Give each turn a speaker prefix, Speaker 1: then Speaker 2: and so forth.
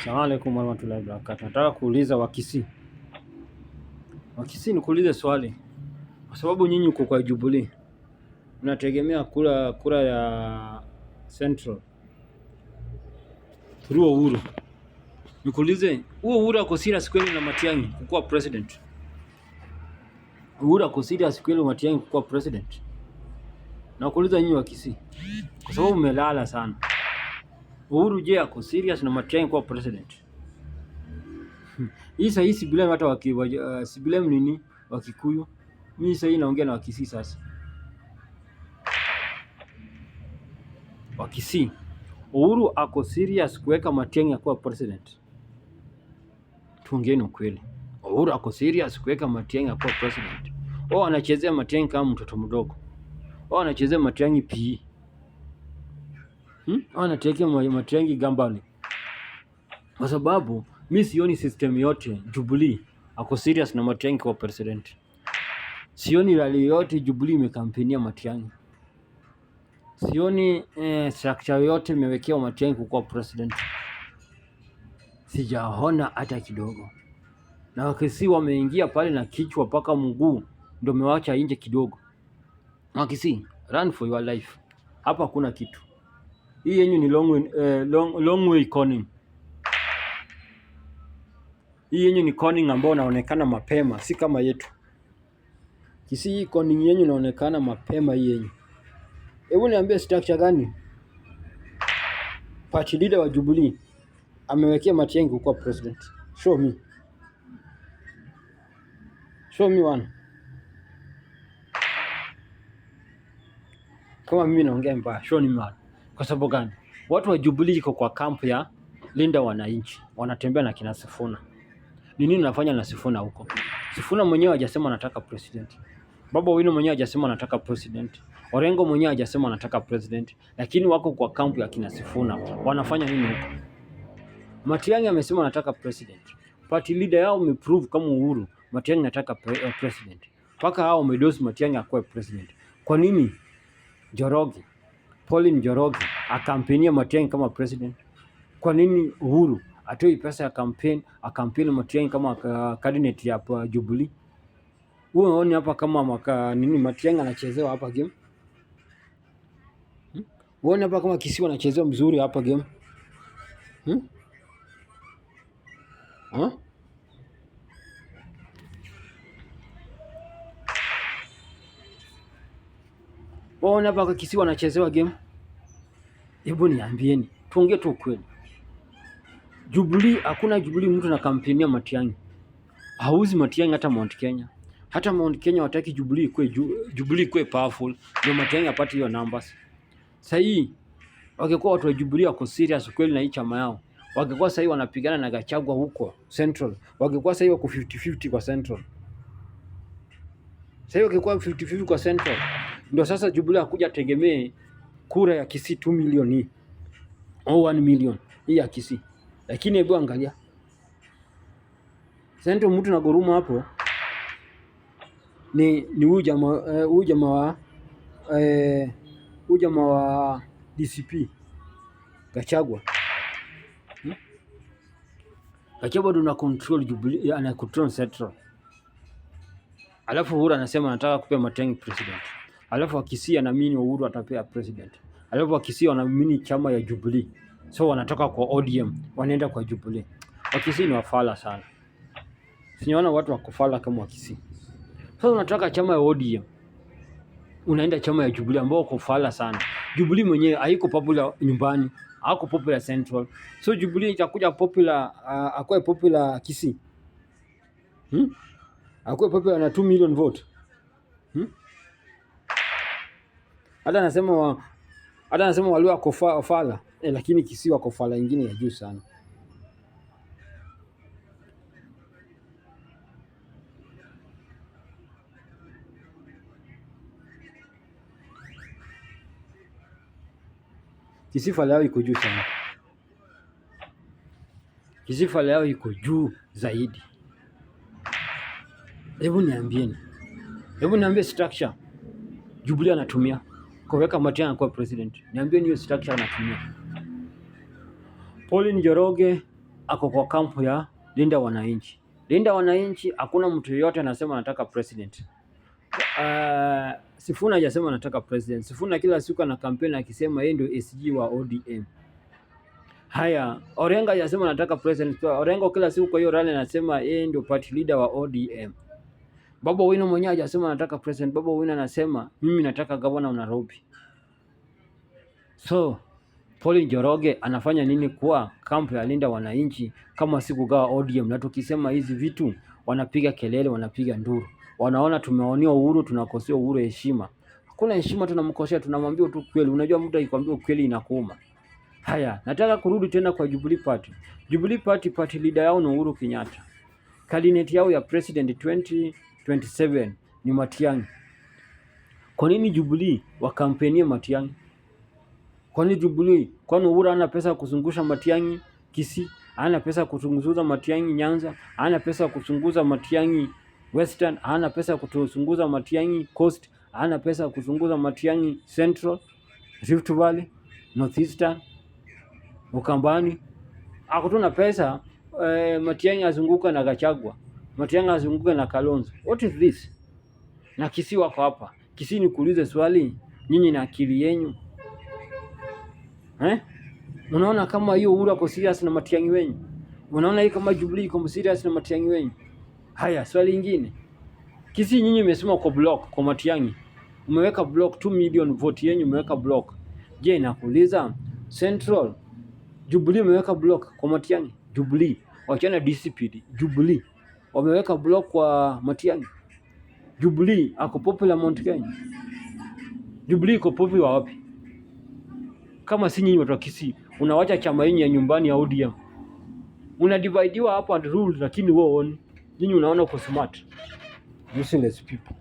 Speaker 1: Asalamu alaykum warahmatullahi wabarakatuh. Nataka kuuliza Wakisii, nikuulize swali, kwa sababu nyinyi uko kwa Jubilee mnategemea kura ya Central through Uhuru. Nikuulize, huo Uhuru ako serious kweli na Matiang'i kukuwa president? Uhuru ako serious kweli na Matiang'i kukuwa president? Nakuuliza nyinyi Wakisii, kwa sababu umelala sana. Uhuru je, ako serious na Matiang'i kuwa president? Hii sasa si blame hata si blame nini Wakikuyu. Mimi sasa naongea na Wakisii sasa. Wakisii, Uhuru ako serious kuweka Matiang'i kuwa president? Tuongeeni ukweli. Uhuru ako serious kuweka Matiang'i kuwa president? Wao anachezea Matiang'i kama mtoto mdogo. Wao anachezea Matiang'i PE. Wao anatekea Matiang'i gambali. Kwa sababu mimi sioni system yote Jubilee ako serious na Matiang'i kuwa president. Sioni rally yote Jubilee imekampenia Matiang'i. Sioni structure yote imewekea Matiang'i kuwa president. Sijaona hata kidogo. Na Wakisii wameingia pale na kichwa paka mguu ndio umewacha nje kidogo. Wakisii, run for your life. Hapa hakuna kitu. Hii yenyu ni long way conning. Hii yenyu ni conning ambao inaonekana mapema, si kama yetu. Kisii, hii conning yenyu inaonekana mapema hii yenyu. Hebu niambie structure gani party leader wa Jubilee amewekea Matiang'i kuwa president? Show me. Show me one. Kama mimi naongea mbaya, show me one. Kwa sababu gani? Watu wa Jubilee iko kwa kampu ya linda wananchi, wanatembea na kina Sifuna. Ni nini nafanya na Sifuna huko? Sifuna mwenyewe hajasema anataka president. Baba Wino mwenyewe hajasema anataka president. Orengo mwenyewe hajasema anataka president, lakini wako kwa kampu ya kina Sifuna. Wanafanya nini huko? Matiang'i amesema anataka president. Party leader yao umeprove kama Uhuru, Matiang'i anataka president. Paka hao umedosi Matiang'i akuwe president. Kwa nini Njoroge, Pauline Njoroge akampenia Matiang'i kama president? Kwa nini Uhuru atoi pesa ya campaign akampeni Matiang'i kama candidate ya Jubilee? Wewe unaona hapa kama Matiang'i anachezewa hapa game? Uone hapa kama Kisii anachezewa mzuri hapa game? Uone hapa kama Kisii anachezewa game? Hebu niambieni, tuongee tu ukweli. Jubilee, hakuna Jubilee mtu anakampenia Matiang'i. Hauzi Matiang'i hata Mount Kenya. Hata Mount Kenya wataki Jubilee ikue powerful ndio Matiang'i apate hiyo numbers. Sasa hii wangekuwa watu wa Jubilee wako serious kweli na hii chama yao, wangekuwa sasa wanapigana na Gachagua huko Central, wangekuwa sasa wako 50-50 kwa Central. Sasa wangekuwa 50-50 kwa Central. Ndio sasa Jubilee hakuja tegemee kura ya Kisii 2 milioni au 1 million hii ya Kisii. Lakini hebu angalia Central, mtu na goruma hapo ni huyu jamaa wa DCP Gachagua. Gachagua ndo na control Jubilee, ana control Central. Alafu Uhuru anasema anataka kupea Matiang'i president. Alafu Wakisii anaamini Uhuru atapea president. Alafu Wakisii wanaamini chama ya Jubilee. So wanatoka kwa ODM, wanaenda kwa Jubilee. Wakisii ni wafala sana. Sinaona watu wakufala kama Wakisii. Sasa unataka chama ya ODM, unaenda chama ya Jubilee ambao kufala sana. Jubilee mwenyewe haiko popular nyumbani, hako popular Central. So Jubilee itakuja popular, akwe popular Kisii. Akwe popular na 2 million vote. Hata anasema wale wako fala, lakini Kisii wako fala nyingine ya juu sana. Kisii fala yao iko juu sana. Kisii fala yao iko juu zaidi. Hebu niambie structure Jubilee anatumia kuweka Matiang'i kwa president. Niambie hiyo structure anatumia. Pauline Njoroge ako kwa kampu ya Linda Wananchi. Linda Wananchi, hakuna mtu yeyote anasema anataka president. Sifuna hajasema anataka president. Sifuna kila siku ana kampeni akisema yeye ndio SG wa ODM. Haya, Orengo hajasema anataka president. Orengo kila siku kwa hiyo rally anasema yeye ndio party leader wa ODM. Babu Owino mwenyewe hajasema anataka president. Babu Owino anasema mimi nataka governor wa Nairobi. So Paul Njoroge anafanya nini kwa kampu ya Linda Wananchi kama si kugawa ODM? Na tukisema hizi vitu wanapiga kelele, wanapiga nduru, wanaona tumeonea Uhuru, tunakosea Uhuru heshima. Hakuna heshima tunamkosea, tunamwambia tu kweli. Unajua mtu akikwambia ukweli inakuuma. Haya, nataka kurudi tena kwa Jubilee Party. Jubilee Party, party leader yao ni Uhuru Kenyatta. Candidate yao ya president 2027 ni Matiang'i. Kwa nini Jubilee wakampenia Matiang'i? Kwani Jubilee, kwani Uhuru hana pesa kuzungusha Matiang'i Kisii, hana pesa kuzunguza Matiang'i Nyanza, hana pesa kuzunguza Matiang'i Western, hana pesa kuzunguza Matiang'i Coast, hana pesa kuzunguza Matiang'i Central, Rift Valley, Northeastern, Ukambani. Hakuna pesa Matiang'i azunguka na Gachagua, Matiang'i azunguka na Kalonzo. What is this? Na Kisii wako hapa. Kisii nikuulize swali, nyinyi na akili yenu unaona kama hiyo Uhuru ako serious na Matiang'i wenyu? Unaona hii kama Jubilee iko serious na Matiang'i wenyu? Haya, swali lingine. Kisii nyinyi mmesema kwa block kwa Matiang'i. Umeweka block 2 million vote yenu umeweka block. Je, nakuuliza Central Jubilee umeweka block kwa Matiang'i? Jubilee wachana DCP, Jubilee wameweka block kwa Matiang'i. Jubilee ako popular Mount Kenya. Jubilee iko popular wapi? Kama si nyinyi watu wa Kisii, unawacha chama yenu ya nyumbani ya ODM. Unadividiwa hapa and rule, lakini wewe nyinyi unaona uko smart. Useless people.